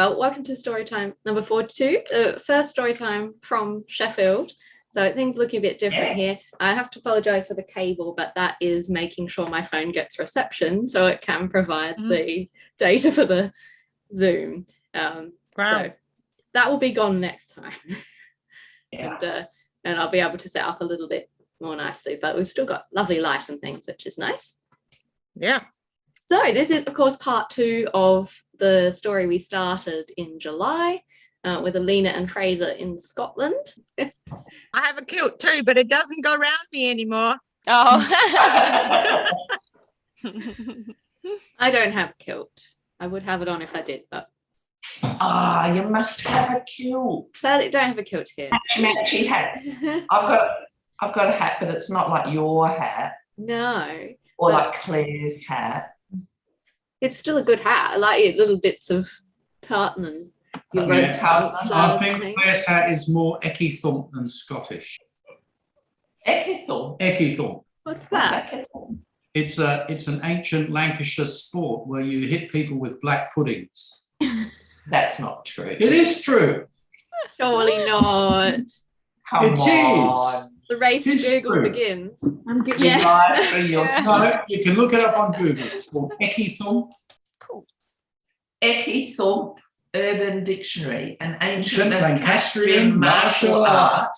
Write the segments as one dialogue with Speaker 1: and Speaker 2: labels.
Speaker 1: Well, welcome to Storytime number 42, first Storytime from Sheffield. So things looking a bit different here. I have to apologise for the cable, but that is making sure my phone gets reception so it can provide the data for the Zoom. So that will be gone next time. And I'll be able to set up a little bit more nicely, but we've still got lovely light and things, which is nice.
Speaker 2: Yeah.
Speaker 1: So this is, of course, part 2 of the story we started in July with Elena and Fraser in Scotland.
Speaker 2: I have a kilt too, but it doesn't go around me anymore.
Speaker 3: Oh.
Speaker 1: I don't have a kilt. I would have it on if I did, but...
Speaker 4: you must have a kilt.
Speaker 1: Sadly, don't have a kilt here.
Speaker 4: Matchy hats. I've got a hat, but it's not like your hat.
Speaker 1: No.
Speaker 4: Or like Claire's hat.
Speaker 1: It's still a good hat. I like it, little bits of tartan and your red tartan.
Speaker 5: I think Claire's hat is more Eckithorn than Scottish.
Speaker 4: Eckithorn?
Speaker 5: Eckithorn.
Speaker 1: What's that?
Speaker 5: It's an ancient Lancashire sport where you hit people with black puddings.
Speaker 4: That's not true.
Speaker 5: It is true.
Speaker 1: Surely not.
Speaker 4: Come on.
Speaker 1: The race to Google begins.
Speaker 4: No,
Speaker 5: you can look it up on Google. It's called Eckithorn.
Speaker 4: Cool. Eckithorn Urban Dictionary, an ancient Lancastrian martial art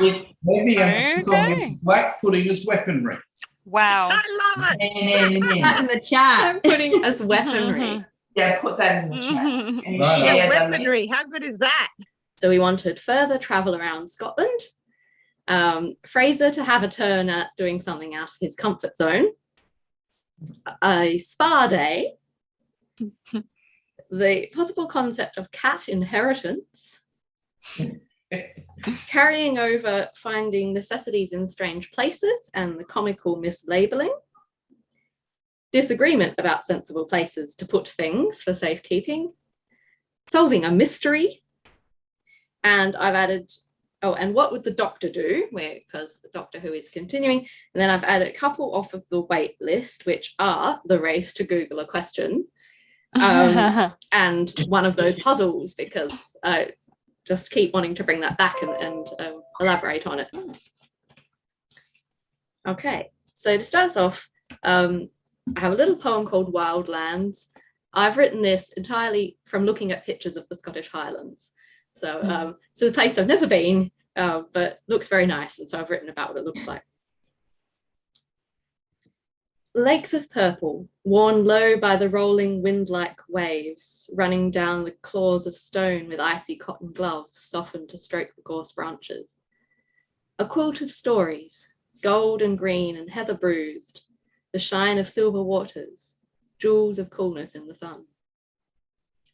Speaker 4: with
Speaker 5: heavy emphasis on its black pudding as weaponry.
Speaker 3: Wow.
Speaker 2: I love it.
Speaker 6: In the chat.
Speaker 1: I'm putting as weaponry.
Speaker 4: Yeah, put that in the chat. And you
Speaker 5: Right.
Speaker 4: share
Speaker 2: Yeah,
Speaker 4: the
Speaker 2: weaponry. How good is that?
Speaker 1: So we wanted further travel around Scotland. Fraser to have a turn at doing something out of his comfort zone. A spa day. The possible concept of cat inheritance. Carrying over finding necessities in strange places and the comical mislabeling. Disagreement about sensible places to put things for safekeeping. Solving a mystery. And I've added, and what would the Doctor do? Because the Doctor Who is continuing. And then I've added a couple off of the wait list, which are the race to Google a question. And one of those puzzles, because I just keep wanting to bring that back and elaborate on it. Okay, so to start us off, I have a little poem called Wildlands. I've written this entirely from looking at pictures of the Scottish Highlands. So, so the place I've never been, but looks very nice. And so I've written about what it looks like. Lakes of purple, worn low by the rolling wind-like waves, running down the claws of stone with icy cotton gloves softened to stroke the gorse branches. A quilt of stories, gold and green and heather bruised, the shine of silver waters, jewels of coolness in the sun.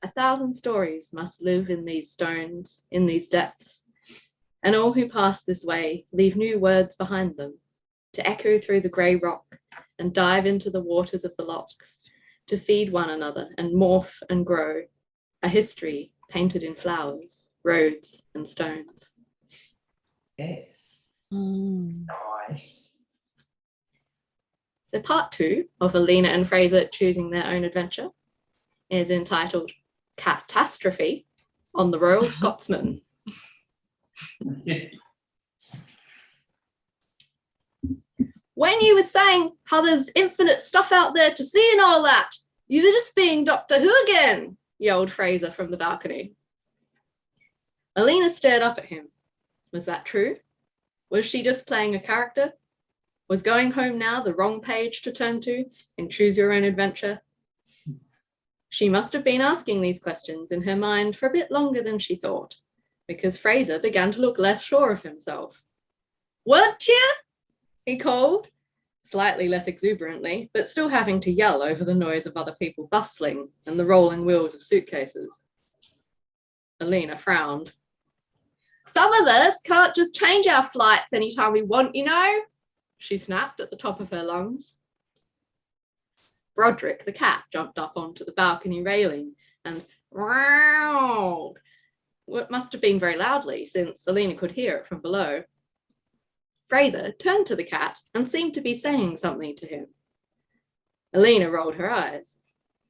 Speaker 1: 1,000 stories must live in these stones, in these depths, and all who pass this way leave new words behind them, to echo through the grey rock and dive into the waters of the lochs, to feed one another and morph and grow, a history painted in flowers, roads and stones.
Speaker 4: Yes. Nice.
Speaker 1: So part 2 of Elena and Fraser choosing their own adventure is entitled CATastrophe on the Royal Scotsman. When you were saying how there's infinite stuff out there to see and all that, you were just being Doctor Who again, yelled Fraser from the balcony. Elena stared up at him. Was that true? Was she just playing a character? Was going home now the wrong page to turn to in Choose Your Own Adventure? She must have been asking these questions in her mind for a bit longer than she thought, because Fraser began to look less sure of himself. Weren't you? He called, slightly less exuberantly, but still having to yell over the noise of other people bustling and the rolling wheels of suitcases. Elena frowned. Some of us can't just change our flights anytime we want, you know, she snapped at the top of her lungs. Brodric, the cat, jumped up onto the balcony railing and growled, what must have been very loudly, since Elena could hear it from below. Fraser turned to the cat and seemed to be saying something to him. Elena rolled her eyes.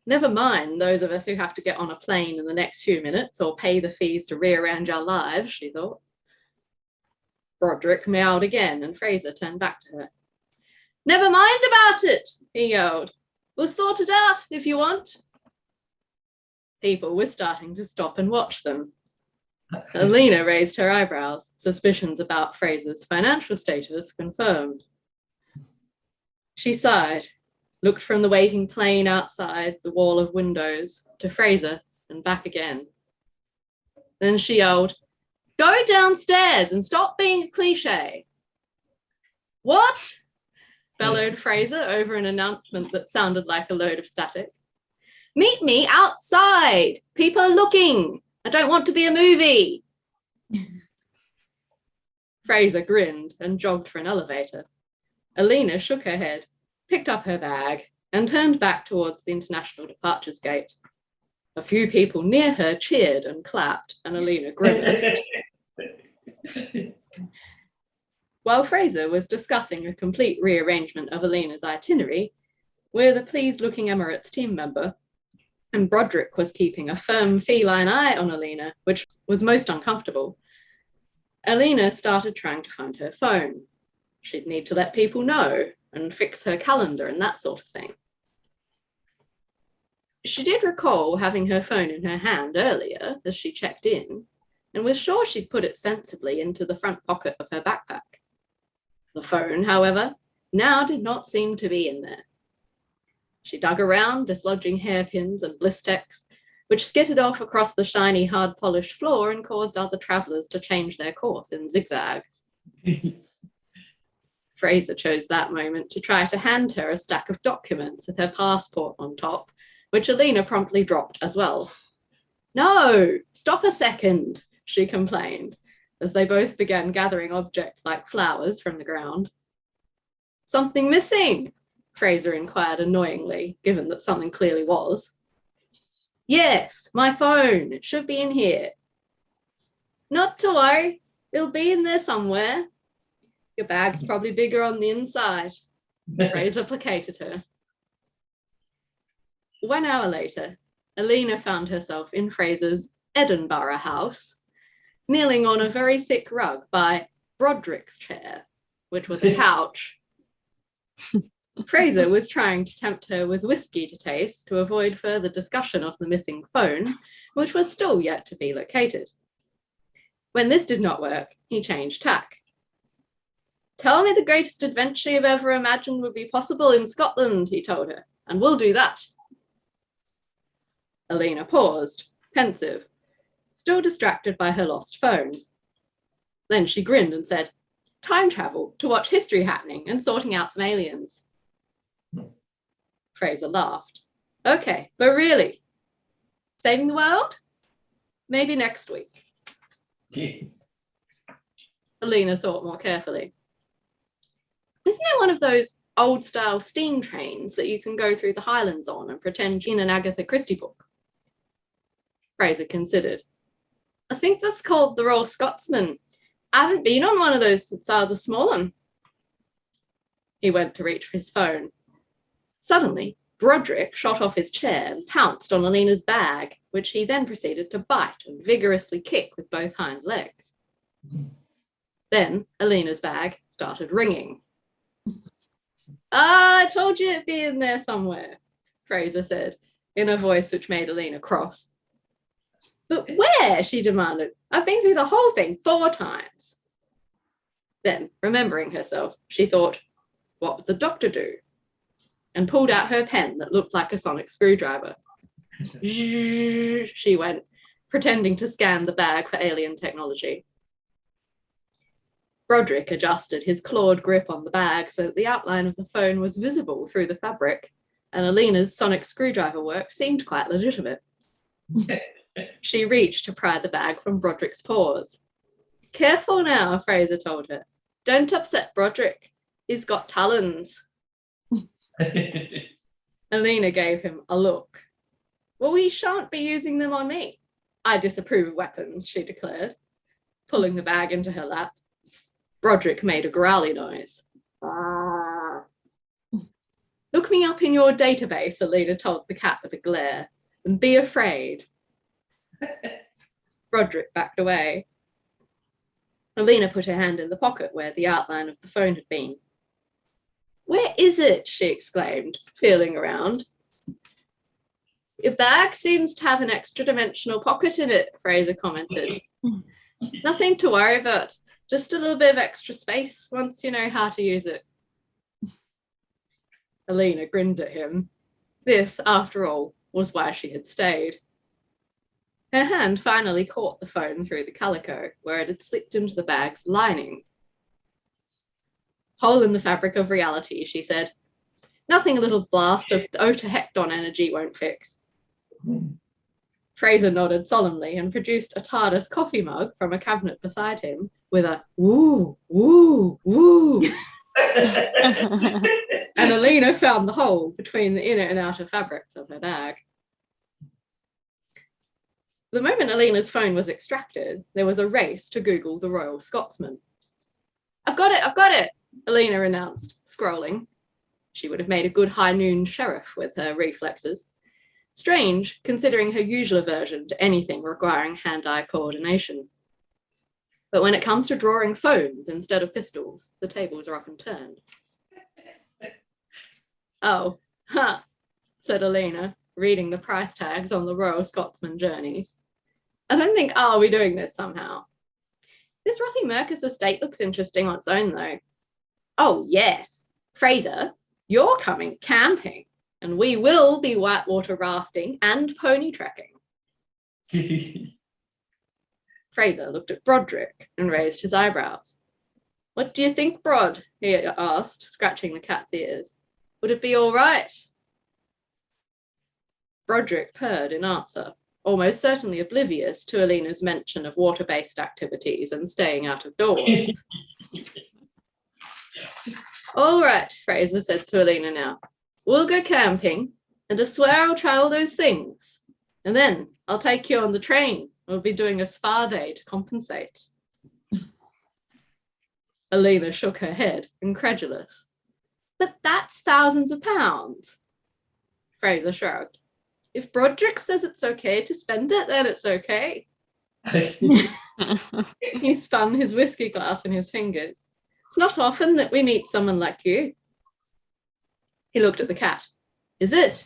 Speaker 1: Never mind those of us who have to get on a plane in the next few minutes or pay the fees to rearrange our lives, she thought. Brodric meowed again, and Fraser turned back to her. Never mind about it, he yelled. We'll sort it out if you want. People were starting to stop and watch them. Elena raised her eyebrows, suspicions about Fraser's financial status confirmed. She sighed, looked from the waiting plane outside the wall of windows to Fraser and back again. Then she yelled, Go downstairs and stop being a cliche. What? Bellowed Fraser over an announcement that sounded like a load of static. Meet me outside. People are looking. I don't want to be a movie. Fraser grinned and jogged for an elevator. Elena shook her head, picked up her bag, and turned back towards the international departures gate. A few people near her cheered and clapped, and Elena grimaced. While Fraser was discussing a complete rearrangement of Elena's itinerary with a pleased-looking Emirates team member, and Brodric was keeping a firm feline eye on Elena, which was most uncomfortable, Elena started trying to find her phone. She'd need to let people know and fix her calendar and that sort of thing. She did recall having her phone in her hand earlier as she checked in, and was sure she'd put it sensibly into the front pocket of her backpack. The phone, however, now did not seem to be in there. She dug around, dislodging hairpins and blistecks, which skittered off across the shiny, hard-polished floor and caused other travellers to change their course in zigzags. Fraser chose that moment to try to hand her a stack of documents with her passport on top, which Elena promptly dropped as well. No, stop a second, she complained, as they both began gathering objects like flowers from the ground. Something missing? Fraser inquired annoyingly, given that something clearly was. Yes, my phone. It should be in here. Not to worry. It'll be in there somewhere. Your bag's probably bigger on the inside. Fraser placated her. 1 hour later, Elena found herself in Fraser's Edinburgh house, kneeling on a very thick rug by Brodric's chair, which was a couch. Fraser was trying to tempt her with whiskey to taste to avoid further discussion of the missing phone, which was still yet to be located. When this did not work, he changed tack. Tell me the greatest adventure you've ever imagined would be possible in Scotland, he told her, and we'll do that. Elena paused, pensive, still distracted by her lost phone. Then she grinned and said, time travel to watch history happening and sorting out some aliens. Fraser laughed. Okay, but really? Saving the world? Maybe next week. Elena thought more carefully. Isn't there one of those old-style steam trains that you can go through the Highlands on and pretend you're in an Agatha Christie book? Fraser considered. I think that's called the Royal Scotsman. I haven't been on one of those since I was a small one. He went to reach for his phone. Suddenly, Brodric shot off his chair and pounced on Elena's bag, which he then proceeded to bite and vigorously kick with both hind legs. Then Elena's bag started ringing. I told you it'd be in there somewhere, Fraser said, in a voice which made Elena cross. But where? She demanded. I've been through the whole thing 4 times. Then, remembering herself, she thought, what would the doctor do? And pulled out her pen that looked like a sonic screwdriver. She went, pretending to scan the bag for alien technology. Brodric adjusted his clawed grip on the bag so that the outline of the phone was visible through the fabric, and Elena's sonic screwdriver work seemed quite legitimate. She reached to pry the bag from Brodric's paws. Careful now, Fraser told her. Don't upset Brodric. He's got talons. Elena gave him a look. Well, we shan't be using them on me. I disapprove of weapons, she declared, pulling the bag into her lap. Brodric made a growly noise. Look me up in your database, Elena told the cat with a glare, and be afraid. Brodric backed away. Elena put her hand in the pocket where the outline of the phone had been. Where is it? She exclaimed, feeling around. Your bag seems to have an extra-dimensional pocket in it, Fraser commented. Nothing to worry about, just a little bit of extra space once you know how to use it. Elena grinned at him. This, after all, was why she had stayed. Her hand finally caught the phone through the calico, where it had slipped into the bag's lining. Hole in the fabric of reality, she said. Nothing a little blast of otahecton energy won't fix. Fraser nodded solemnly and produced a TARDIS coffee mug from a cabinet beside him with a woo, woo, woo. And Elena found the hole between the inner and outer fabrics of her bag. The moment Elena's phone was extracted, there was a race to Google the Royal Scotsman. I've got it, Elena announced, scrolling. She would have made a good high noon sheriff with her reflexes. Strange, considering her usual aversion to anything requiring hand-eye coordination. But when it comes to drawing phones instead of pistols, the tables are often turned. Oh, said Elena, reading the price tags on the Royal Scotsman journeys. I don't think I'll be doing this somehow. This Rothy-Mercus estate looks interesting on its own, though. Oh, yes. Fraser, you're coming camping, and we will be whitewater rafting and pony trekking. Fraser looked at Brodric and raised his eyebrows. What do you think, Brod? He asked, scratching the cat's ears. Would it be all right? Brodric purred in answer, almost certainly oblivious to Elena's mention of water-based activities and staying out of doors. All right, Fraser says to Elena now. We'll go camping, and I swear I'll try all those things. And then I'll take you on the train. We'll be doing a spa day to compensate. Elena shook her head, incredulous. But that's thousands of pounds. Fraser shrugged. If Brodric says it's okay to spend it, then it's okay. He spun his whiskey glass in his fingers. It's not often that we meet someone like you. He looked at the cat. Is it?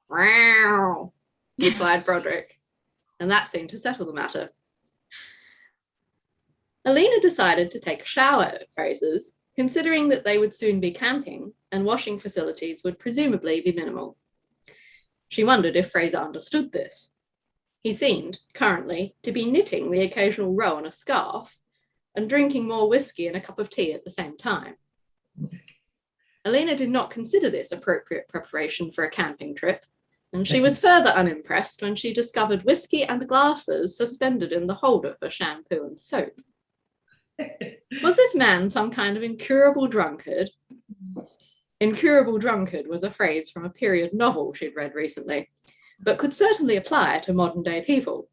Speaker 1: Wow, replied Brodric, and that seemed to settle the matter. Elena decided to take a shower at Fraser's, considering that they would soon be camping and washing facilities would presumably be minimal. She wondered if Fraser understood this. He seemed, currently, to be knitting the occasional row on a scarf and drinking more whiskey and a cup of tea at the same time. Elena did not consider this appropriate preparation for a camping trip, and she was further unimpressed when she discovered whiskey and glasses suspended in the holder for shampoo and soap. Was this man some kind of incurable drunkard? Incurable drunkard was a phrase from a period novel she'd read recently, but could certainly apply to modern-day people.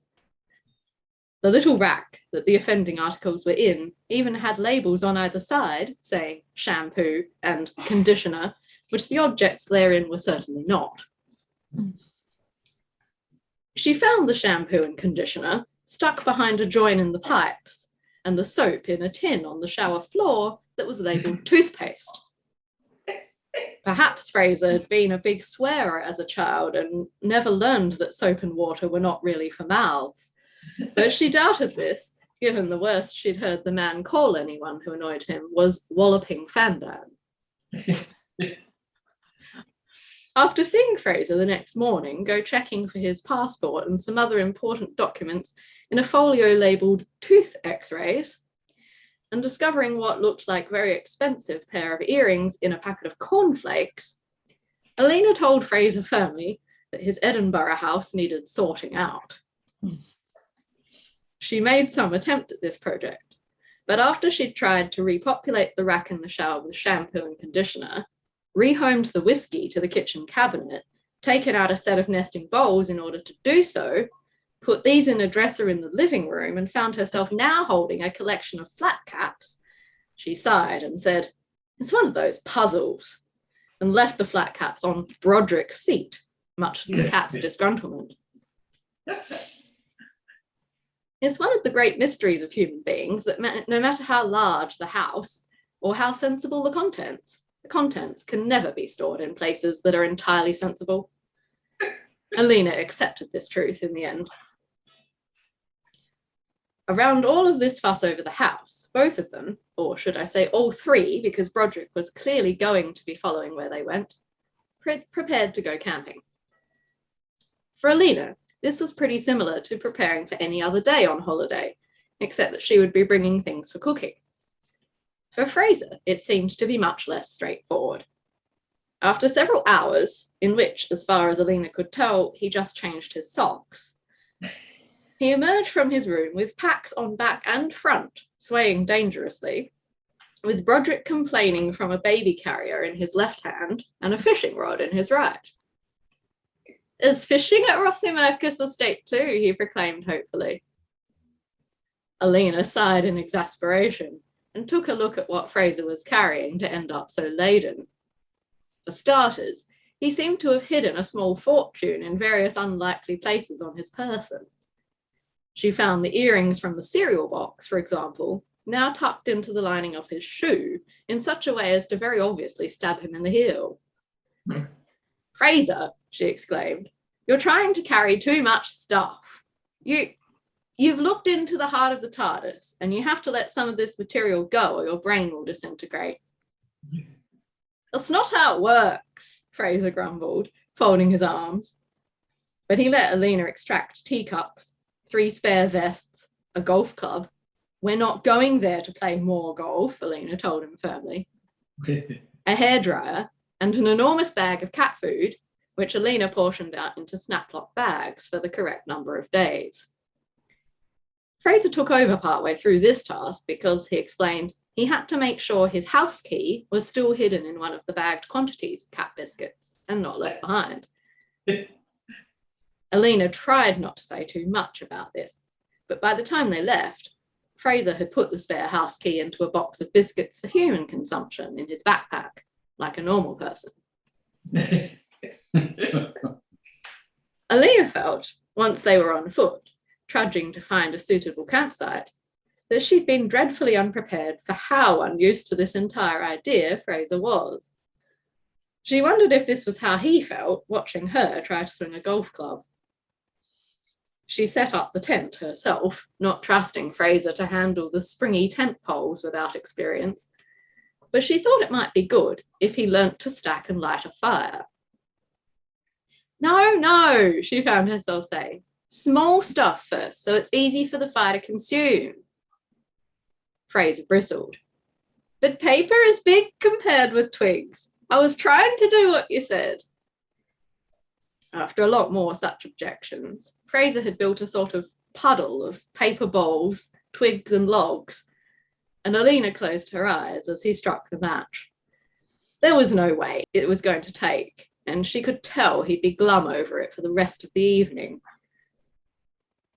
Speaker 1: The little rack that the offending articles were in even had labels on either side saying shampoo and conditioner, which the objects therein were certainly not. She found the shampoo and conditioner stuck behind a join in the pipes, and the soap in a tin on the shower floor that was labelled toothpaste. Perhaps Fraser had been a big swearer as a child and never learned that soap and water were not really for mouths, but she doubted this, given the worst she'd heard the man call anyone who annoyed him was walloping Fandan. After seeing Fraser the next morning go checking for his passport and some other important documents in a folio labelled tooth x-rays, and discovering what looked like a very expensive pair of earrings in a packet of cornflakes, Elena told Fraser firmly that his Edinburgh house needed sorting out. She made some attempt at this project, but after she'd tried to repopulate the rack in the shower with shampoo and conditioner, rehomed the whiskey to the kitchen cabinet, taken out a set of nesting bowls in order to do so, put these in a dresser in the living room, and found herself now holding a collection of flat caps, she sighed and said, "It's one of those puzzles." and left the flat caps on Brodric's seat, much to the cat's disgruntlement. It's one of the great mysteries of human beings that no matter how large the house or how sensible the contents can never be stored in places that are entirely sensible. Elena accepted this truth in the end. Around all of this fuss over the house, both of them, or should I say all three, because Brodric was clearly going to be following where they went, prepared to go camping. For Elena, this was pretty similar to preparing for any other day on holiday, except that she would be bringing things for cooking. For Fraser, it seemed to be much less straightforward. After several hours, in which, as far as Elena could tell, he just changed his socks, he emerged from his room with packs on back and front, swaying dangerously, with Brodric complaining from a baby carrier in his left hand and a fishing rod in his right. "Is fishing at Rothimercus Estate too?" he proclaimed hopefully. Elena sighed in exasperation and took a look at what Fraser was carrying to end up so laden. For starters, he seemed to have hidden a small fortune in various unlikely places on his person. She found the earrings from the cereal box, for example, now tucked into the lining of his shoe in such a way as to very obviously stab him in the heel. "Fraser," she exclaimed, "you're trying to carry too much stuff. You've looked into the heart of the TARDIS, and you have to let some of this material go or your brain will disintegrate." "That's not how it works," Fraser grumbled, folding his arms. But he let Elena extract teacups, 3 spare vests, a golf club. "We're not going there to play more golf," Elena told him firmly. A hairdryer and an enormous bag of cat food, which Elena portioned out into snaplock bags for the correct number of days. Fraser took over partway through this task because, he explained, he had to make sure his house key was still hidden in one of the bagged quantities of cat biscuits and not left behind. Elena tried not to say too much about this, but by the time they left, Fraser had put the spare house key into a box of biscuits for human consumption in his backpack, like a normal person. Elena felt, once they were on foot, trudging to find a suitable campsite, that she'd been dreadfully unprepared for how unused to this entire idea Fraser was. She wondered if this was how he felt watching her try to swing a golf club. She set up the tent herself, not trusting Fraser to handle the springy tent poles without experience, but she thought it might be good if he learnt to stack and light a fire. No, she found herself saying. "Small stuff first, so it's easy for the fire to consume." Fraser bristled. "But paper is big compared with twigs. I was trying to do what you said." After a lot more such objections, Fraser had built a sort of puddle of paper bowls, twigs and logs, and Elena closed her eyes as he struck the match. There was no way it was going to take, and she could tell he'd be glum over it for the rest of the evening.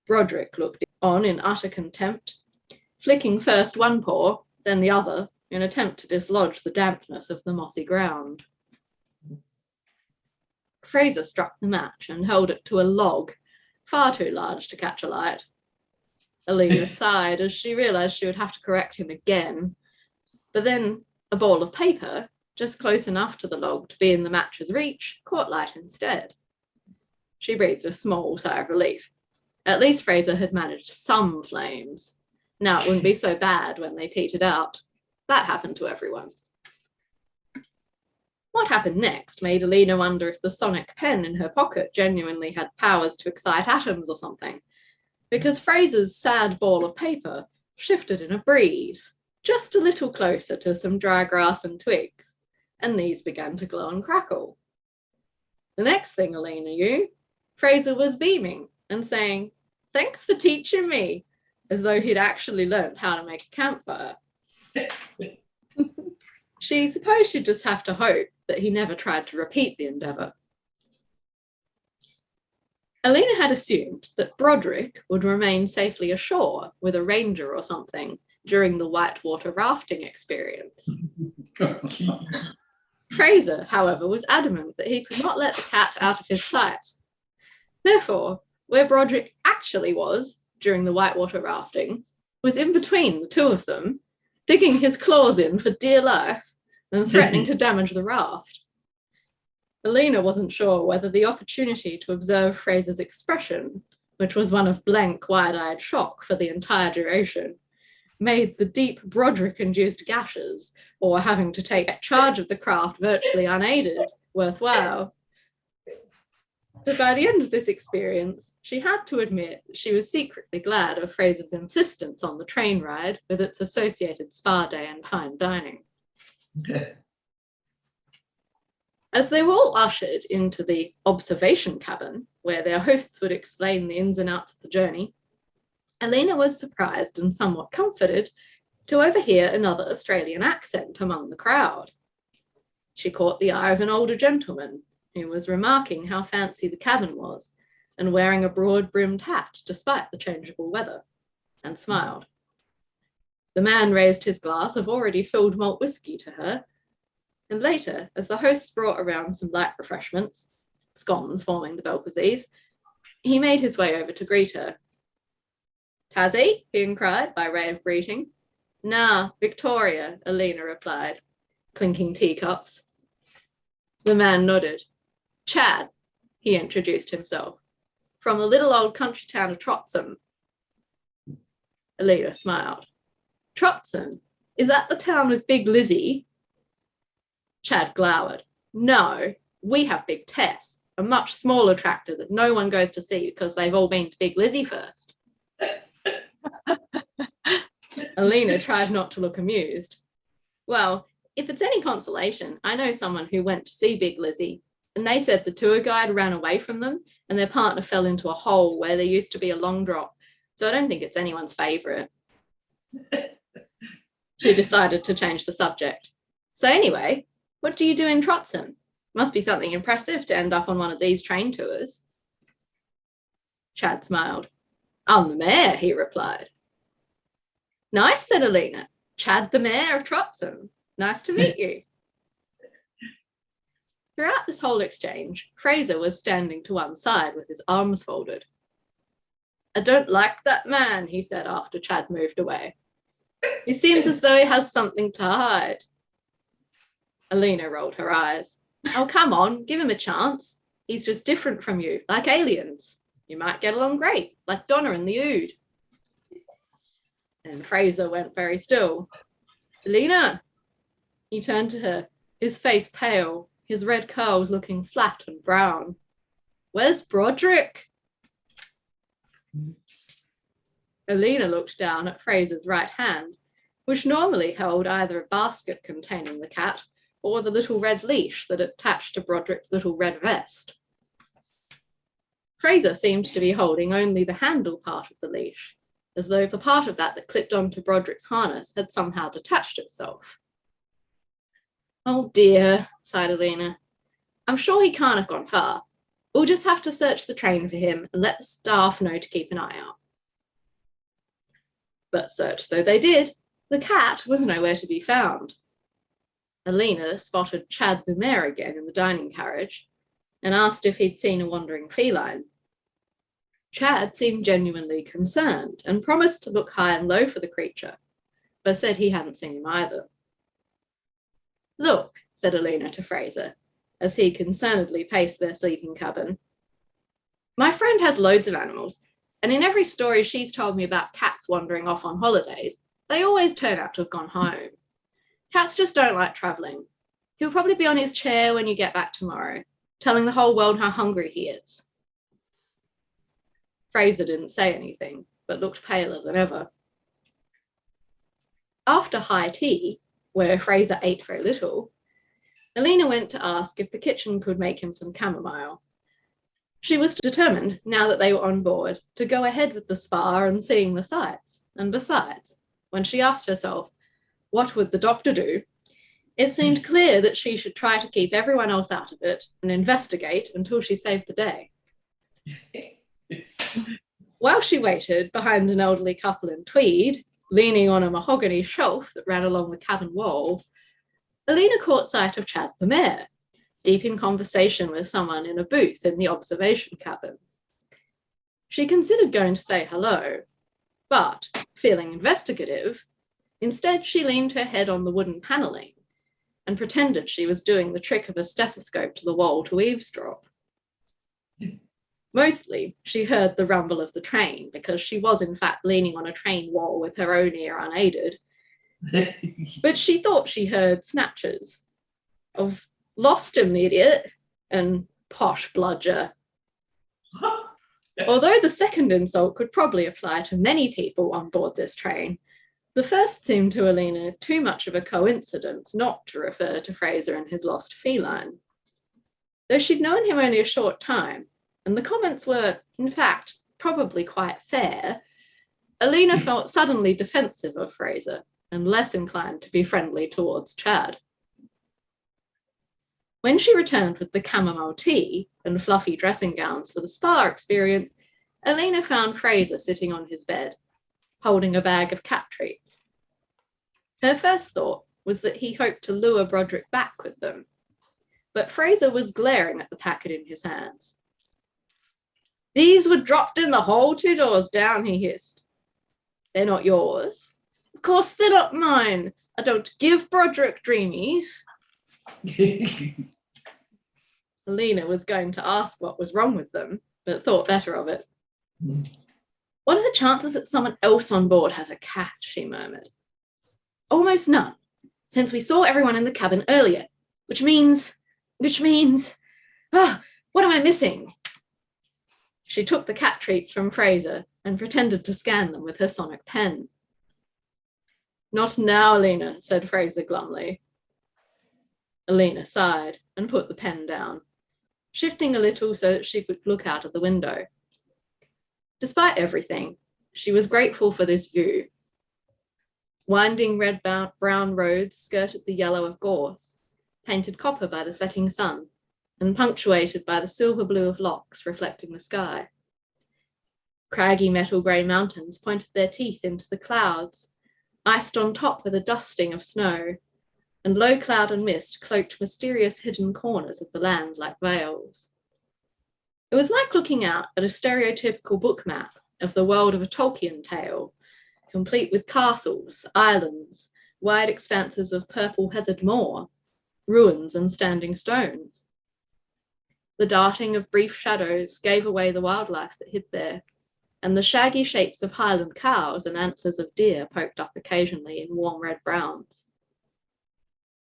Speaker 1: Brodric looked on in utter contempt, flicking first one paw, then the other, in attempt to dislodge the dampness of the mossy ground. Fraser struck the match and held it to a log, far too large to catch a light. Elena sighed as she realized she would have to correct him again, but then a ball of paper, just close enough to the log to be in the match's reach, caught light instead. She breathed a small sigh of relief. At least Fraser had managed some flames. Now it wouldn't be so bad when they petered out. That happened to everyone. What happened next made Elena wonder if the sonic pen in her pocket genuinely had powers to excite atoms or something, because Fraser's sad ball of paper shifted in a breeze, just a little closer to some dry grass and twigs, and these began to glow and crackle. The next thing Elena knew, Fraser was beaming and saying, "Thanks for teaching me," as though he'd actually learned how to make a campfire. She supposed she'd just have to hope that he never tried to repeat the endeavour. Elena had assumed that Brodric would remain safely ashore with a ranger or something during the whitewater rafting experience. Fraser, however, was adamant that he could not let the cat out of his sight. Therefore, where Brodric actually was during the whitewater rafting was in between the two of them, digging his claws in for dear life and threatening to damage the raft. Elena wasn't sure whether the opportunity to observe Fraser's expression, which was one of blank, wide-eyed shock for the entire duration, made the deep Brodric-induced gashes, or having to take charge of the craft virtually unaided, worthwhile. But by the end of this experience, she had to admit that she was secretly glad of Fraser's insistence on the train ride with its associated spa day and fine dining. As they were all ushered into the observation cabin, where their hosts would explain the ins and outs of the journey, Elena was surprised and somewhat comforted to overhear another Australian accent among the crowd. She caught the eye of an older gentleman who was remarking how fancy the cabin was and wearing a broad-brimmed hat despite the changeable weather, and smiled. The man raised his glass of already filled malt whisky to her, and later, as the hosts brought around some light refreshments, scones forming the bulk of these, he made his way over to greet her. "Tassie?" he inquired by way of greeting. "Nah, Victoria," Elena replied, clinking teacups. The man nodded. "Chad," he introduced himself, "from the little old country town of Trotsam." Elena smiled. "Trotsam? Is that the town with Big Lizzie?" Chad glowered. "No, we have Big Tess, a much smaller tractor that no one goes to see because they've all been to Big Lizzie first." Elena tried not to look amused. "Well, if it's any consolation, I know someone who went to see Big Lizzie, and they said the tour guide ran away from them and their partner fell into a hole where there used to be a long drop, so I don't think it's anyone's favourite." She decided to change the subject. "So anyway, what do you do in Trotsam? Must be something impressive to end up on one of these train tours." Chad smiled. "I'm the mayor," he replied. "Nice," said Elena. "Chad, the mayor of Trotsam. Nice to meet you." Throughout this whole exchange, Fraser was standing to one side with his arms folded. "I don't like that man," he said after Chad moved away. "He seems as though he has something to hide." Elena rolled her eyes. "Oh, come on, give him a chance. He's just different from you, like aliens. You might get along great, like Donna and the Ood." And Fraser went very still. "Elena!" He turned to her, his face pale, his red curls looking flat and brown. "Where's Brodric?" Elena looked down at Fraser's right hand, which normally held either a basket containing the cat or the little red leash that attached to Brodric's little red vest. Fraser seemed to be holding only the handle part of the leash, as though the part of that clipped onto Brodric's harness had somehow detached itself. "Oh dear," sighed Elena. "I'm sure he can't have gone far. We'll just have to search the train for him and let the staff know to keep an eye out." But search though they did, the cat was nowhere to be found. Elena spotted Chad the mayor again in the dining carriage and asked if he'd seen a wandering feline. Chad seemed genuinely concerned and promised to look high and low for the creature, but said he hadn't seen him either. "Look," said Elena to Fraser, as he concernedly paced their sleeping cabin. "My friend has loads of animals, and in every story she's told me about cats wandering off on holidays, they always turn out to have gone home. Cats just don't like travelling. He'll probably be on his chair when you get back tomorrow, telling the whole world how hungry he is." Fraser didn't say anything, but looked paler than ever. After high tea, where Fraser ate very little, Elena went to ask if the kitchen could make him some chamomile. She was determined, now that they were on board, to go ahead with the spa and seeing the sights, and besides, when she asked herself, what would the doctor do, it seemed clear that she should try to keep everyone else out of it and investigate until she saved the day. While she waited behind an elderly couple in tweed, leaning on a mahogany shelf that ran along the cabin wall, Elena caught sight of Chad the mayor, deep in conversation with someone in a booth in the observation cabin. She considered going to say hello, but, feeling investigative, instead she leaned her head on the wooden panelling and pretended she was doing the trick of a stethoscope to the wall to eavesdrop. Mostly, she heard the rumble of the train because she was in fact leaning on a train wall with her own ear unaided. But she thought she heard snatches of "lost him, the idiot," and "posh bludger." Although the second insult could probably apply to many people on board this train, the first seemed to Elena too much of a coincidence not to refer to Fraser and his lost feline. Though she'd known him only a short time, and the comments were, in fact, probably quite fair, Elena felt suddenly defensive of Fraser and less inclined to be friendly towards Chad. When she returned with the chamomile tea and fluffy dressing gowns for the spa experience, Elena found Fraser sitting on his bed, holding a bag of cat treats. Her first thought was that he hoped to lure Brodric back with them, but Fraser was glaring at the packet in his hands. "These were dropped in the hole 2 doors down," he hissed. "They're not yours." "Of course they're not mine. I don't give Brodric dreamies." Elena was going to ask what was wrong with them, but thought better of it. "What are the chances that someone else on board has a cat?" she murmured. "Almost none, since we saw everyone in the cabin earlier, which means, what am I missing?" She took the cat treats from Fraser and pretended to scan them with her sonic pen. "Not now, Elena," said Fraser glumly. Elena sighed and put the pen down, shifting a little so that she could look out of the window. Despite everything, she was grateful for this view. Winding red-brown roads skirted the yellow of gorse, painted copper by the setting sun, and punctuated by the silver blue of lochs reflecting the sky. Craggy metal grey mountains pointed their teeth into the clouds, iced on top with a dusting of snow, and low cloud and mist cloaked mysterious hidden corners of the land like veils. It was like looking out at a stereotypical book map of the world of a Tolkien tale, complete with castles, islands, wide expanses of purple-heathered moor, ruins and standing stones. The darting of brief shadows gave away the wildlife that hid there, and the shaggy shapes of Highland cows and antlers of deer poked up occasionally in warm red browns.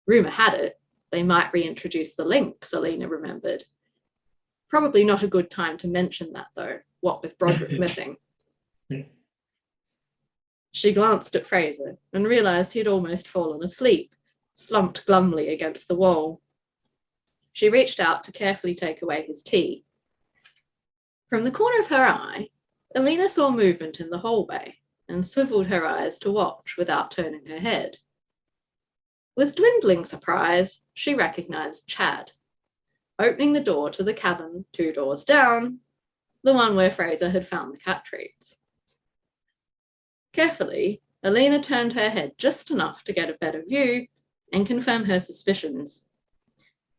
Speaker 1: Rumour had it they might reintroduce the lynx, Elena remembered. Probably not a good time to mention that, though, what with Brodric missing. She glanced at Fraser and realised he'd almost fallen asleep, slumped glumly against the wall. She reached out to carefully take away his tea. From the corner of her eye, Elena saw movement in the hallway and swivelled her eyes to watch without turning her head. With dwindling surprise, she recognised Chad, opening the door to the cabin 2 doors down, the one where Fraser had found the cat treats. Carefully, Elena turned her head just enough to get a better view and confirm her suspicions.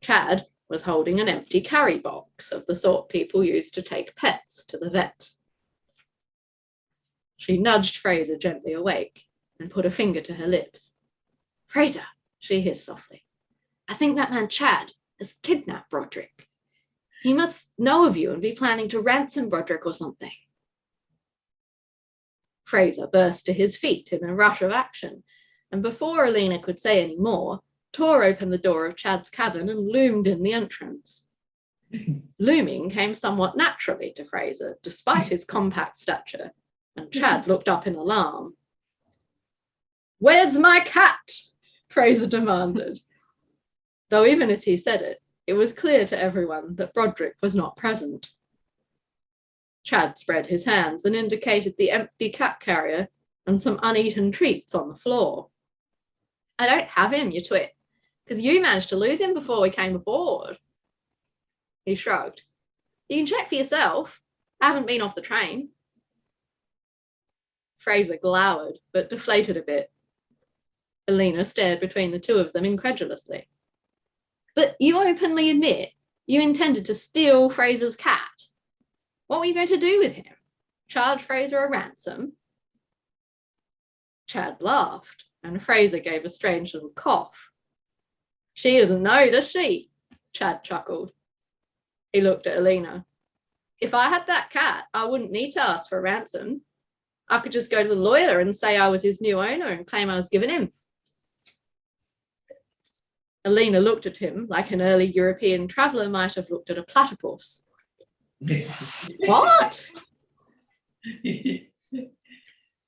Speaker 1: Chad was holding an empty carry box of the sort people use to take pets to the vet. She nudged Fraser gently awake and put a finger to her lips. "Fraser," she hissed softly, "I think that man Chad has kidnapped Brodric. He must know of you and be planning to ransom Brodric or something." Fraser burst to his feet in a rush of action, and before Elena could say any more, tore open the door of Chad's cabin and loomed in the entrance. Looming came somewhat naturally to Fraser, despite his compact stature, and Chad looked up in alarm. "Where's my cat?" Fraser demanded. Though even as he said it, it was clear to everyone that Brodric was not present. Chad spread his hands and indicated the empty cat carrier and some uneaten treats on the floor. "I don't have him, you twit, because you managed to lose him before we came aboard." He shrugged. "You can check for yourself. I haven't been off the train." Fraser glowered, but deflated a bit. Elena stared between the two of them incredulously. But you openly admit you intended to steal Fraser's cat. What were you going to do with him? Charge Fraser a ransom? Chad laughed, and Fraser gave a strange little cough. She doesn't know, does she? Chad chuckled. He looked at Elena. If I had that cat, I wouldn't need to ask for a ransom. I could just go to the lawyer and say I was his new owner and claim I was given him. Elena looked at him like an early European traveller might have looked at a platypus. What?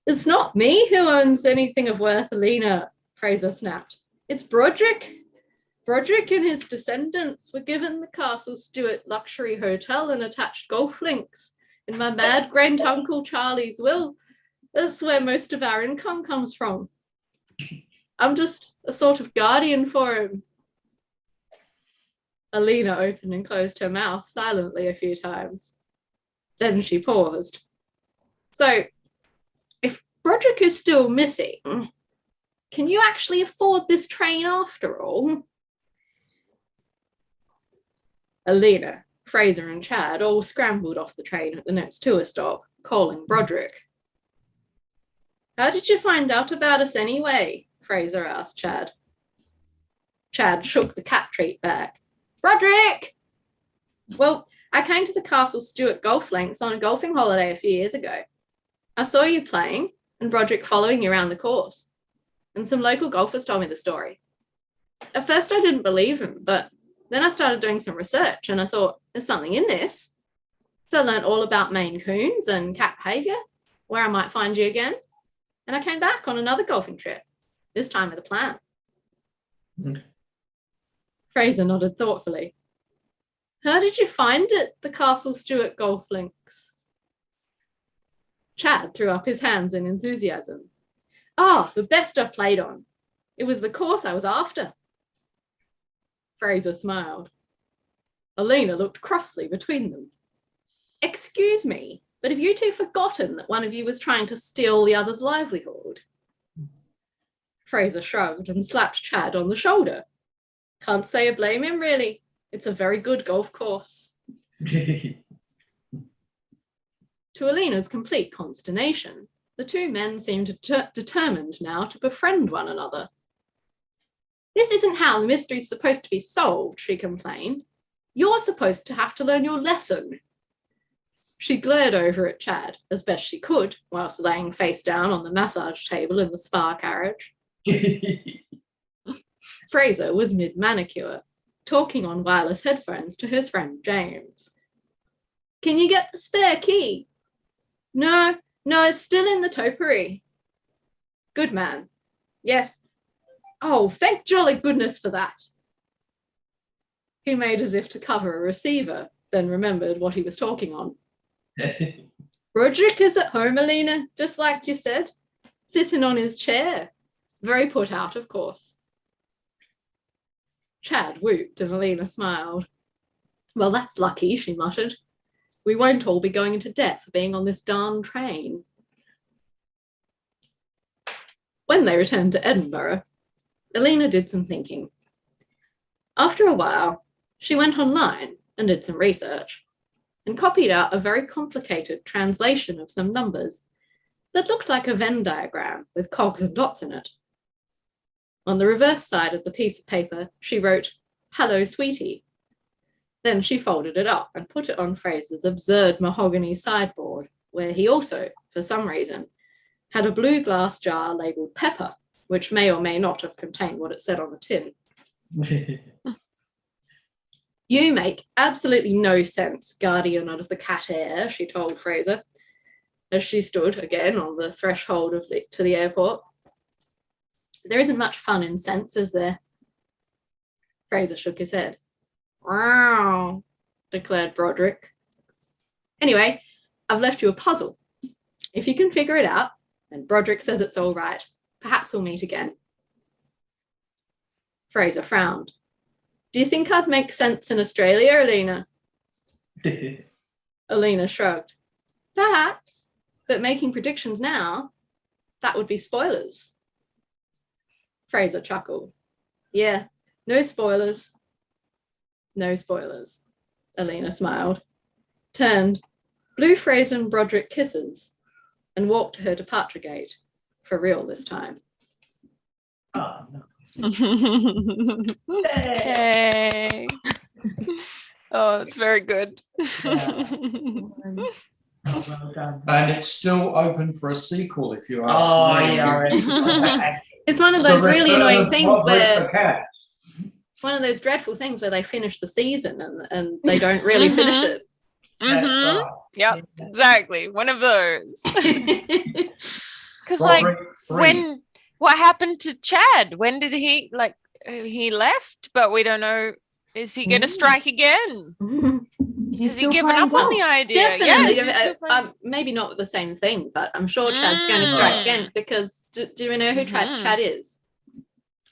Speaker 1: It's not me who owns anything of worth, Elena, Fraser snapped. It's Brodric. Brodric and his descendants were given the Castle Stewart luxury hotel and attached golf links in my mad great-uncle Charlie's will. That's where most of our income comes from. I'm just a sort of guardian for him. Elena opened and closed her mouth silently a few times. Then she paused. So, if Brodric is still missing, can you actually afford this train after all? Elena, Fraser and Chad all scrambled off the train at the next tour stop, calling Brodric. How did you find out about us anyway? Fraser asked Chad. Chad shook the cat treat back. Brodric! Well, I came to the Castle Stewart golf links on a golfing holiday a few years ago. I saw you playing and Brodric following you around the course. And some local golfers told me the story. At first I didn't believe him, but then I started doing some research and I thought, there's something in this. So I learned all about Maine Coons and cat behaviour, where I might find you again. And I came back on another golfing trip, this time with a plan.
Speaker 4: Okay.
Speaker 1: Fraser nodded thoughtfully. How did you find it, the Castle Stewart golf links? Chad threw up his hands in enthusiasm. The best I've played on. It was the course I was after. Fraser smiled. Elena looked crossly between them. Excuse me, but have you two forgotten that one of you was trying to steal the other's livelihood? Fraser shrugged and slapped Chad on the shoulder. Can't say I blame him, really. It's a very good golf course. To Elena's complete consternation, the two men seemed determined now to befriend one another. This isn't how the mystery's supposed to be solved, she complained. You're supposed to have to learn your lesson. She glared over at Chad as best she could, whilst laying face down on the massage table in the spa carriage. Fraser was mid-manicure, talking on wireless headphones to his friend James. Can you get the spare key? No, it's still in the topiary. Good man. Yes. Oh, thank jolly goodness for that. He made as if to cover a receiver, then remembered what he was talking on. Brodric is at home, Elena, just like you said, sitting on his chair. Very put out, of course. Chad whooped and Elena smiled. Well, that's lucky, she muttered. We won't all be going into debt for being on this darn train. When they returned to Edinburgh, Elena did some thinking. After a while, she went online and did some research and copied out a very complicated translation of some numbers that looked like a Venn diagram with cogs and dots in it. On the reverse side of the piece of paper, she wrote, "Hello, sweetie." Then she folded it up and put it on Fraser's absurd mahogany sideboard, where he also, for some reason, had a blue glass jar labelled pepper, which may or may not have contained what it said on the tin. You make absolutely no sense, guardian of the cat air, she told Fraser, as she stood again on the threshold to the airport. There isn't much fun in sense, is there? Fraser shook his head. Wow, declared Brodric. Anyway, I've left you a puzzle. If you can figure it out, and Brodric says it's all right, perhaps we'll meet again. Fraser frowned. Do you think I'd make sense in Australia, Elena? Elena shrugged. Perhaps, but making predictions now, that would be spoilers. Fraser chuckled. Yeah, no spoilers. No spoilers. Elena smiled, turned, blew Fraser and Brodric kisses, and walked to her departure gate. For real this time.
Speaker 4: Oh, no.
Speaker 3: Yay. Oh, it's very good.
Speaker 4: Oh, well done.
Speaker 5: And it's still open for a sequel if you ask
Speaker 4: Oh,
Speaker 5: me.
Speaker 4: yeah, I reckon.
Speaker 1: It's one of
Speaker 5: The
Speaker 1: those really
Speaker 5: return
Speaker 1: annoying
Speaker 5: of
Speaker 1: things
Speaker 5: Brodric
Speaker 1: where
Speaker 5: the cat.
Speaker 1: one of those dreadful things where they finish the season and they don't really finish it.
Speaker 4: That's
Speaker 3: Mhm.
Speaker 4: right.
Speaker 3: Yep,
Speaker 4: Yeah.
Speaker 3: exactly. One of those. Because
Speaker 5: Brodric 3.
Speaker 3: what happened to Chad? When did he he left, but we don't know. Is he going to strike again?
Speaker 6: Is he
Speaker 3: Has he
Speaker 6: still
Speaker 3: given
Speaker 6: playing
Speaker 3: up on
Speaker 6: golf?
Speaker 3: the idea?
Speaker 1: Definitely.
Speaker 3: Yes, he's still playing.
Speaker 1: Maybe not the same thing, but I'm sure Chad's going to strike again because do we know who Chad is?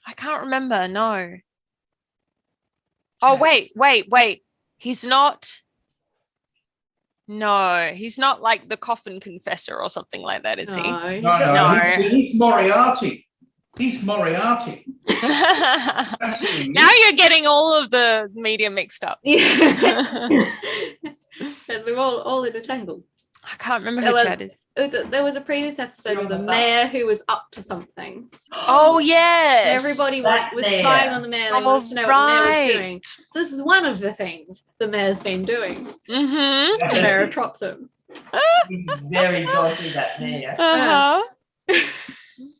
Speaker 3: I can't remember. No. Oh, wait. He's not. No, he's not like the coffin confessor or something like that, is he?
Speaker 1: No, he's
Speaker 5: No,
Speaker 1: not.
Speaker 5: he's Moriarty. He's Moriarty. That's who he
Speaker 3: Now
Speaker 5: is.
Speaker 3: you're getting all of the media mixed up.
Speaker 1: Yeah. And we're all intertangled.
Speaker 3: I can't remember
Speaker 1: There
Speaker 3: who
Speaker 1: was-
Speaker 3: Chad is.
Speaker 1: There was a previous episode
Speaker 4: You're
Speaker 1: with a
Speaker 4: on the
Speaker 1: mayor
Speaker 4: bus.
Speaker 1: who was up to something.
Speaker 3: Oh, yes.
Speaker 1: Everybody
Speaker 4: That
Speaker 1: was
Speaker 4: mayor.
Speaker 1: spying on the mayor. They
Speaker 3: Oh,
Speaker 1: wanted to know what the mayor was
Speaker 3: right.
Speaker 1: doing. So this is one of the things the mayor's been doing.
Speaker 3: Mm-hmm.
Speaker 1: The mayor of Trotsam.
Speaker 4: He's very dodgy, that mayor.
Speaker 3: Uh-huh.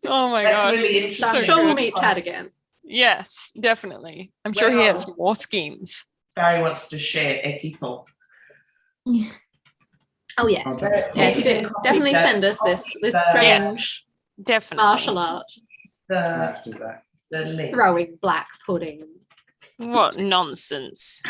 Speaker 3: Oh my
Speaker 4: That's
Speaker 3: gosh.
Speaker 4: really
Speaker 1: So
Speaker 4: interesting.
Speaker 1: I'm sure we'll meet Chad again.
Speaker 3: Yes, definitely. I'm sure he has more schemes.
Speaker 4: Barry wants to share Ekithel.
Speaker 1: Oh yeah. Yes, definitely send us this strange
Speaker 3: Yes. Definitely.
Speaker 1: martial art
Speaker 5: Let's do that.
Speaker 4: The link.
Speaker 1: throwing black pudding.
Speaker 3: What nonsense.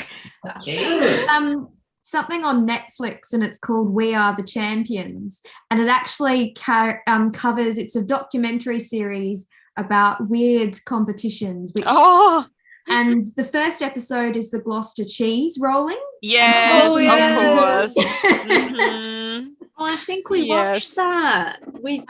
Speaker 4: Yeah.
Speaker 6: Something on Netflix, and it's called We Are the Champions, and it actually covers. It's a documentary series about weird competitions.
Speaker 3: Oh,
Speaker 6: And the first episode is the Gloucester cheese rolling.
Speaker 3: yes,
Speaker 1: Oh, yes.
Speaker 3: of course. Mhm.
Speaker 1: Oh, I think we
Speaker 3: Yes.
Speaker 1: watched that. We've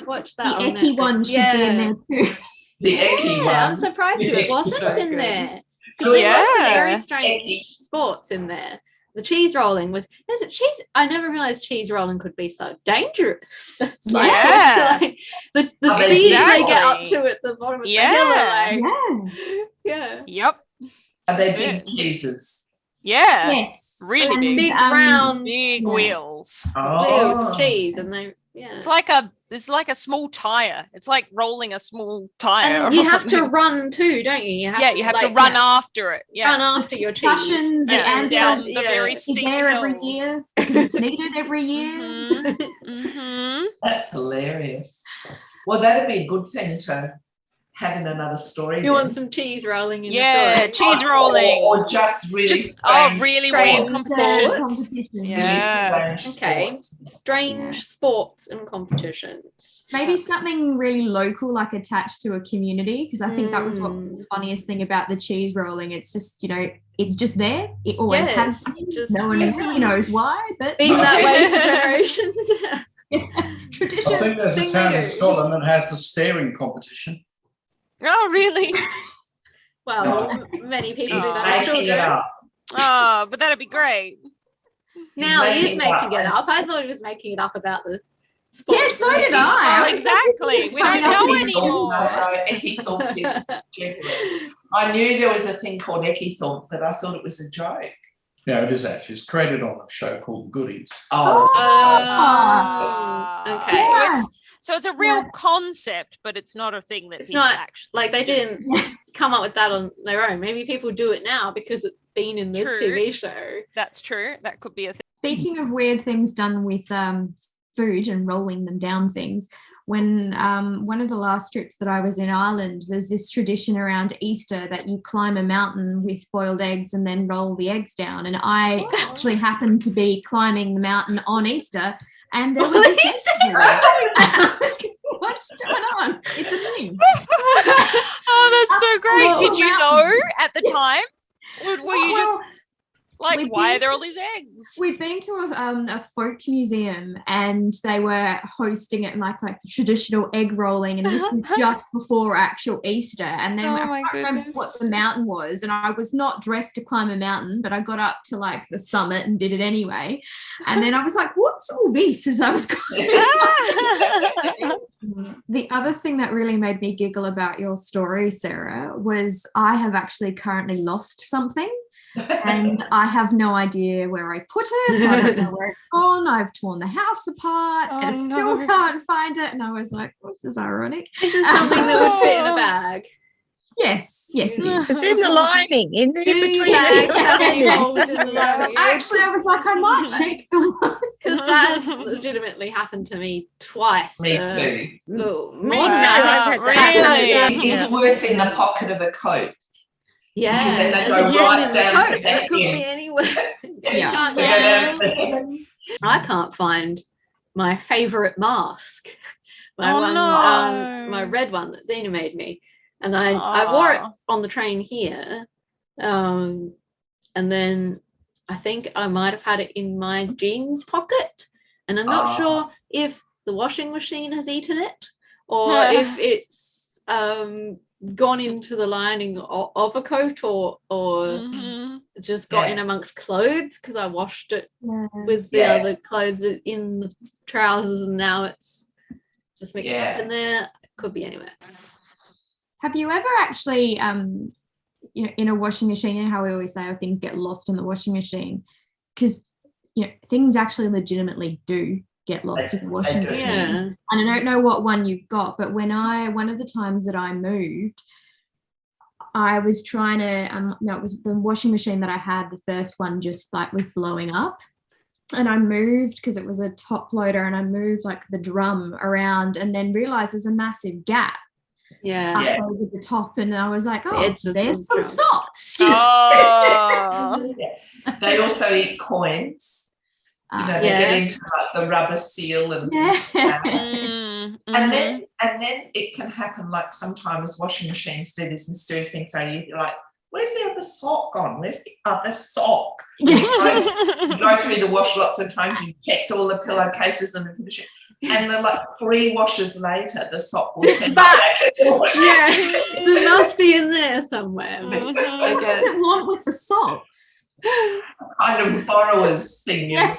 Speaker 1: watched
Speaker 6: The
Speaker 1: that on
Speaker 6: Eki
Speaker 1: Netflix.
Speaker 6: one should be in there too.
Speaker 4: The Eki one.
Speaker 1: I'm surprised it
Speaker 4: Yes.
Speaker 1: wasn't
Speaker 4: So
Speaker 1: in
Speaker 4: good.
Speaker 1: there. Because
Speaker 3: Yeah.
Speaker 1: there's some very strange
Speaker 4: Eki.
Speaker 1: sports in there. The cheese rolling was there's a cheese. I never realized cheese rolling could be so dangerous. It's like,
Speaker 3: Yeah.
Speaker 1: the
Speaker 4: Oh,
Speaker 1: speeds they get up
Speaker 3: exactly.
Speaker 1: to at the bottom of
Speaker 3: Yeah.
Speaker 1: the hill are like,
Speaker 6: Yeah.
Speaker 1: yeah.
Speaker 3: Yep.
Speaker 4: Are they
Speaker 3: That's
Speaker 4: big
Speaker 3: it.
Speaker 4: cheeses?
Speaker 3: Yeah.
Speaker 6: Yes.
Speaker 3: Really
Speaker 6: And,
Speaker 3: big.
Speaker 1: Big round
Speaker 3: Big
Speaker 6: Yeah.
Speaker 3: wheels.
Speaker 1: wheels, cheese, and they
Speaker 3: It's like a small tire. It's like rolling a small tire.
Speaker 1: And
Speaker 3: or
Speaker 1: you have to
Speaker 3: something.
Speaker 1: run too, don't you? You
Speaker 3: Yeah, you have to
Speaker 1: like,
Speaker 3: run after it. Yeah.
Speaker 1: run after your cheese.
Speaker 6: Concussions, the
Speaker 3: Yeah,
Speaker 6: ambulance
Speaker 3: down the
Speaker 1: yeah.
Speaker 3: very
Speaker 6: is
Speaker 3: steep
Speaker 6: there every
Speaker 3: hill.
Speaker 6: year because it's needed every year.
Speaker 3: Mhm. Mhm.
Speaker 4: That's hilarious. Well, that'd be a good thing to have in another story.
Speaker 1: You want
Speaker 4: then.
Speaker 1: some cheese rolling in
Speaker 3: Yeah,
Speaker 1: the story?
Speaker 3: cheese rolling.
Speaker 4: Or just really
Speaker 3: Just
Speaker 4: strange
Speaker 3: really
Speaker 1: strange
Speaker 3: weird
Speaker 1: sports.
Speaker 3: competitions.
Speaker 6: Competition.
Speaker 4: really
Speaker 3: Yeah.
Speaker 4: strange
Speaker 1: Okay.
Speaker 4: sports.
Speaker 1: Strange sports and competitions.
Speaker 6: Maybe something really local, like attached to a community, because I think that was what was
Speaker 1: Mm.
Speaker 6: the funniest thing about the cheese rolling. It's just, it's just there. It always has been.
Speaker 1: just
Speaker 6: No one really knows why, but
Speaker 1: been that way for generations.
Speaker 6: tradition.
Speaker 5: I think there's a
Speaker 1: Thing
Speaker 5: town
Speaker 1: they
Speaker 5: in
Speaker 1: do.
Speaker 5: Scotland that has the staring competition.
Speaker 3: Oh, really?
Speaker 1: Well, many people do
Speaker 4: He's
Speaker 1: that as
Speaker 4: making it
Speaker 1: children.
Speaker 4: up.
Speaker 3: Oh, but that'd be great.
Speaker 1: Now he is
Speaker 4: making it
Speaker 1: making it
Speaker 4: up.
Speaker 1: up. I thought he was making it up about the sports.
Speaker 6: Yeah, so did
Speaker 3: Oh,
Speaker 6: I.
Speaker 3: exactly. We don't
Speaker 6: Coming up
Speaker 3: know
Speaker 6: with
Speaker 3: anymore.
Speaker 4: Ekithorpe is genuine. I knew there was a thing called Ekithorpe, but I thought it was a joke.
Speaker 5: Yeah, it is actually. It's created on a show called Goodies.
Speaker 4: Oh,
Speaker 3: Ah.
Speaker 1: Okay.
Speaker 6: Yeah.
Speaker 3: So it's a real concept, but it's not a thing that
Speaker 1: It's
Speaker 3: people
Speaker 1: not
Speaker 3: actually
Speaker 1: like they didn't come up with that on their own. Maybe people do it now because it's been in this
Speaker 3: True.
Speaker 1: TV show.
Speaker 3: That's true. That could be a thing.
Speaker 6: Speaking of weird things done with food and rolling them down things, when one of the last trips that I was in Ireland, there's this tradition around Easter that you climb a mountain with boiled eggs and then roll the eggs down. And I actually happened to be climbing the mountain on Easter, and there were just what's going on? It's a thing.
Speaker 3: Oh, that's so great.
Speaker 6: Well,
Speaker 3: Did you know at the time? Or were you just Like,
Speaker 6: We've
Speaker 3: why
Speaker 6: been
Speaker 3: are there all
Speaker 6: to-
Speaker 3: these eggs?
Speaker 6: We'd been to a folk museum and they were hosting it like the traditional egg rolling, and this was just before actual Easter. And then
Speaker 3: Oh
Speaker 6: I
Speaker 3: my
Speaker 6: can't remember what
Speaker 3: goodness.
Speaker 6: the mountain was, and I was not dressed to climb a mountain, but I got up to like the summit and did it anyway. And then I was like, "What's all this?" As I was going. The other thing that really made me giggle about your story, Sarah, was I have actually currently lost something. And I have no idea where I put it. I don't know where it's gone. I've torn the house apart
Speaker 3: Oh,
Speaker 6: and
Speaker 3: no.
Speaker 6: still can't find it. And I was like, this is ironic.
Speaker 1: This is something that would fit in a bag.
Speaker 6: Yes, it is.
Speaker 2: It's in the lining, in
Speaker 1: Do
Speaker 2: between
Speaker 1: you
Speaker 2: the
Speaker 1: bags have any
Speaker 6: Yeah.
Speaker 1: holes in the lining?
Speaker 6: Actually, I was like, I might check the
Speaker 1: Because that has legitimately happened to me twice.
Speaker 4: Me too.
Speaker 1: Oh,
Speaker 2: Me
Speaker 1: more
Speaker 2: too.
Speaker 1: than
Speaker 2: I've
Speaker 1: that.
Speaker 2: had
Speaker 3: Really?
Speaker 2: that.
Speaker 4: It's worse in the pocket of a coat.
Speaker 1: Yeah,
Speaker 4: Because then they
Speaker 1: and
Speaker 4: go
Speaker 1: it's
Speaker 4: right
Speaker 1: not in the
Speaker 4: down to
Speaker 1: coat.
Speaker 4: the
Speaker 1: It could
Speaker 4: hem.
Speaker 1: be anywhere. You
Speaker 6: Yeah.
Speaker 1: can't
Speaker 4: They go
Speaker 1: get it.
Speaker 4: down to the hem.
Speaker 1: I can't find my favorite mask. My
Speaker 3: Oh,
Speaker 1: one,
Speaker 3: no.
Speaker 1: my red one that Zena made me, and I wore it
Speaker 3: Aw.
Speaker 1: on the train here, and then I think I might have had it in my jeans pocket, and I'm not
Speaker 4: Ah.
Speaker 1: sure if the washing machine has eaten it or if it's gone into the lining of a coat or
Speaker 3: Mhm.
Speaker 1: just got
Speaker 4: Yeah.
Speaker 1: in amongst clothes because I washed it
Speaker 6: Yeah.
Speaker 1: with the
Speaker 4: Yeah.
Speaker 1: other clothes in the trousers, and now it's just mixed up
Speaker 4: Yeah.
Speaker 1: in there. It could be anywhere.
Speaker 6: Have you ever actually, in a washing machine, and how we always say, things get lost in the washing machine, because things actually legitimately do get lost in the washing
Speaker 4: do.
Speaker 6: machine.
Speaker 1: Yeah.
Speaker 6: And I don't know what one you've got, but one of the times that I moved, I was trying to, it was the washing machine that I had, the first one just like was blowing up. And I moved because it was a top loader, and I moved like the drum around and then realized there's a massive gap
Speaker 1: Yeah.
Speaker 4: Yeah.
Speaker 6: up over the top. And I was like,
Speaker 1: The
Speaker 6: oh,
Speaker 1: edge of
Speaker 6: there's
Speaker 1: the
Speaker 6: some
Speaker 1: drum.
Speaker 6: socks.
Speaker 3: Oh.
Speaker 4: They also eat coins. You know, they
Speaker 1: Yeah.
Speaker 4: get into like the rubber seal and
Speaker 6: Yeah.
Speaker 3: Mm,
Speaker 4: And
Speaker 3: mhm.
Speaker 4: then it can happen like sometimes washing machines do this mysterious thing. So you're like, where's the other sock gone? Where's the other sock? And you go through the wash lots of times, you checked all the pillowcases and the condition, and then like 3 washes later, the sock will
Speaker 1: It's
Speaker 4: turn
Speaker 1: back.
Speaker 4: back.
Speaker 1: Yeah. It must be in there somewhere.
Speaker 6: What
Speaker 3: Mhm.
Speaker 6: does it want with the socks?
Speaker 4: Kind of borrower's thing.
Speaker 6: Yeah.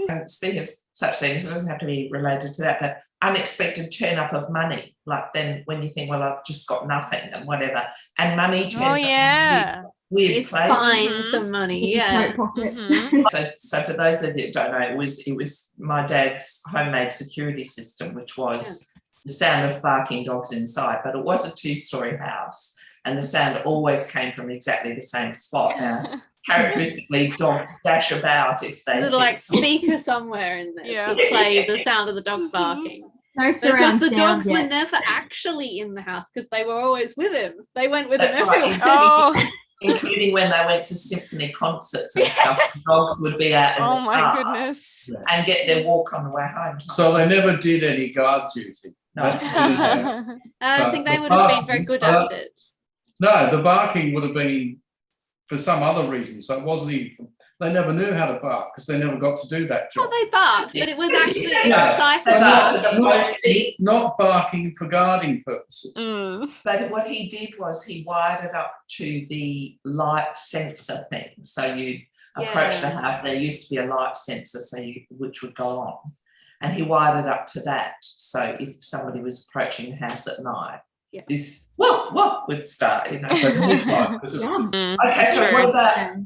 Speaker 4: And speaking of such things, it doesn't have to be related to that, but unexpected turn up of money. Like then when you think, well, I've just got nothing and whatever, and money turns
Speaker 3: Oh,
Speaker 4: up
Speaker 3: yeah.
Speaker 4: in weird
Speaker 1: Please
Speaker 4: places.
Speaker 1: find
Speaker 3: Mhm.
Speaker 1: some money.
Speaker 6: With the
Speaker 1: Yeah.
Speaker 6: coat pocket.
Speaker 3: Mhm.
Speaker 4: So for those that don't know, it was my dad's homemade security system, which was the sound of barking dogs inside, but it was a 2-story house, and the sound always came from exactly the same spot. Now, characteristically, dogs dash about if they
Speaker 1: A little like speaker somewhere in there
Speaker 3: Yeah.
Speaker 1: to play the sound of the dogs barking.
Speaker 6: No
Speaker 1: Because
Speaker 6: surround
Speaker 1: the
Speaker 6: sound
Speaker 1: dogs were
Speaker 6: yet.
Speaker 1: never actually in the house because they were always with him. They went with him
Speaker 4: That's right.
Speaker 1: everywhere.
Speaker 3: Oh,
Speaker 4: including when they went to symphony concerts and stuff, the dogs would be out in
Speaker 3: oh
Speaker 4: the
Speaker 3: my
Speaker 4: car
Speaker 3: goodness.
Speaker 4: and get their walk on the way home.
Speaker 5: So they never did any guard duty.
Speaker 4: No.
Speaker 5: That didn't happen.
Speaker 1: I don't think they would have been very good at it.
Speaker 5: No, the barking would have been for some other reason. So it wasn't even. They never knew how to bark because they never got to do that
Speaker 1: Well,
Speaker 5: job.
Speaker 1: they barked, but it was actually
Speaker 4: No,
Speaker 1: exciting.
Speaker 4: They barked at the
Speaker 1: barking.
Speaker 4: postie,
Speaker 5: Not barking for guarding purposes.
Speaker 3: Mm.
Speaker 4: but what he did was he wired it up to the light sensor thing. So you approach the
Speaker 1: Yeah.
Speaker 4: house, there used to be a light sensor which would go on. And he wired it up to that. So if somebody was approaching the house at night,
Speaker 1: Yeah.
Speaker 4: this what would start, you know.
Speaker 6: Yum.
Speaker 3: Mm,
Speaker 4: Okay, so
Speaker 3: true.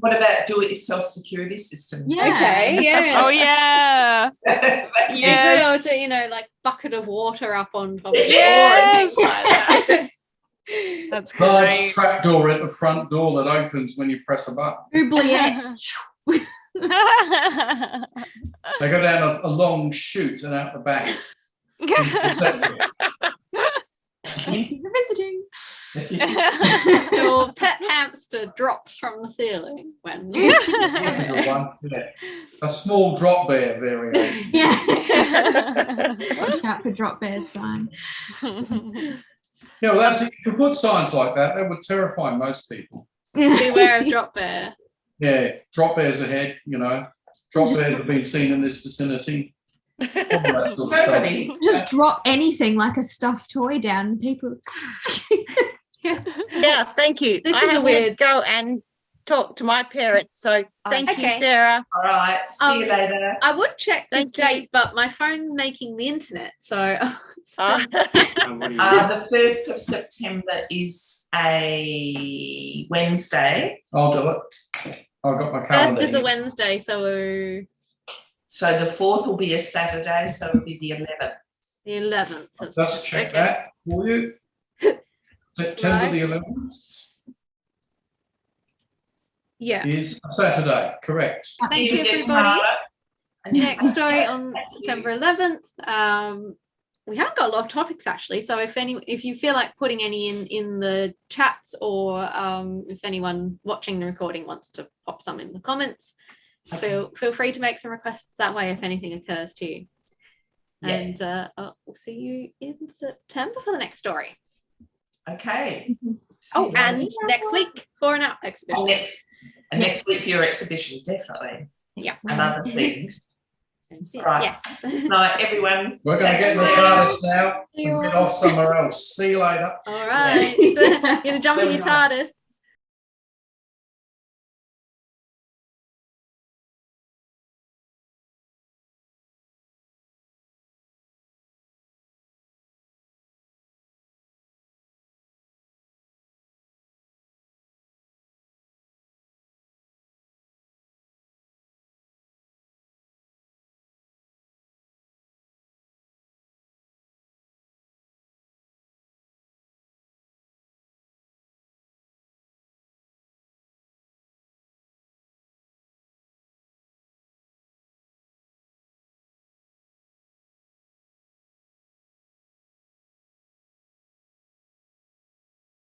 Speaker 4: what about do-it-yourself security systems?
Speaker 6: Yeah.
Speaker 1: Okay, yeah.
Speaker 3: Oh, yeah.
Speaker 1: It'd be
Speaker 3: Yes.
Speaker 1: good also, like bucket of water up on top of the
Speaker 3: Yes.
Speaker 1: door and things like that.
Speaker 3: That's
Speaker 5: Large
Speaker 3: great.
Speaker 5: trapdoor at the front door that opens when you press a button.
Speaker 6: Oubliette.
Speaker 5: They go down a long chute and out the back.
Speaker 6: Thank you for visiting.
Speaker 1: Your pet hamster drops from the ceiling when
Speaker 5: Yeah. A small drop bear variation.
Speaker 6: Yeah. Watch out for drop bear's sign.
Speaker 5: Yeah, well, if you put signs like that, that would terrify most people.
Speaker 1: Beware of drop bear.
Speaker 5: Yeah, drop bears ahead, you know. Drop
Speaker 6: Just-
Speaker 5: bears have been seen in this vicinity. All that sort of stuff.
Speaker 4: Nobody.
Speaker 6: Just drop anything like a stuffed toy down, and people.
Speaker 2: Yeah, thank you.
Speaker 1: This
Speaker 2: I
Speaker 1: is a
Speaker 2: have
Speaker 1: weird-
Speaker 2: to go and talk to my parents. So thank
Speaker 1: Okay.
Speaker 2: you, Sarah.
Speaker 4: All right. See you later.
Speaker 1: I would check the
Speaker 2: Thank you.
Speaker 1: date, but my phone's making the internet, so
Speaker 4: The 1st of September is a Wednesday.
Speaker 5: I'll do it. I've got my
Speaker 1: first
Speaker 5: calendar.
Speaker 1: is a
Speaker 5: here.
Speaker 1: Wednesday, so
Speaker 4: So the 4th will be a Saturday, so it'll be the 11th.
Speaker 1: the 11th. Of
Speaker 5: Just check
Speaker 1: September.
Speaker 5: that for you. September
Speaker 1: Right.
Speaker 5: the 11th
Speaker 1: Yeah.
Speaker 5: is a Saturday, correct.
Speaker 1: Thank
Speaker 4: See
Speaker 1: you,
Speaker 4: again
Speaker 1: everybody.
Speaker 4: tomorrow. And
Speaker 1: Next story on
Speaker 4: Thank you.
Speaker 1: September 11th. We haven't got a lot of topics actually, so if you feel like putting any in the chats, or if anyone watching the recording wants to pop some in the comments, feel free to make some requests that way if anything occurs to you.
Speaker 4: Yeah.
Speaker 1: And we'll see you in September for the next story.
Speaker 4: Okay. See
Speaker 1: Oh,
Speaker 4: you
Speaker 1: and
Speaker 4: later.
Speaker 1: next week for an art exhibition.
Speaker 4: And next week your exhibition, definitely.
Speaker 1: Yeah.
Speaker 4: And other things. Right.
Speaker 1: Yes.
Speaker 4: Night, everyone.
Speaker 5: We're going to get in the
Speaker 4: Thanks.
Speaker 5: TARDIS now and get off somewhere else. See you later.
Speaker 1: All right. You're gonna jump in your TARDIS.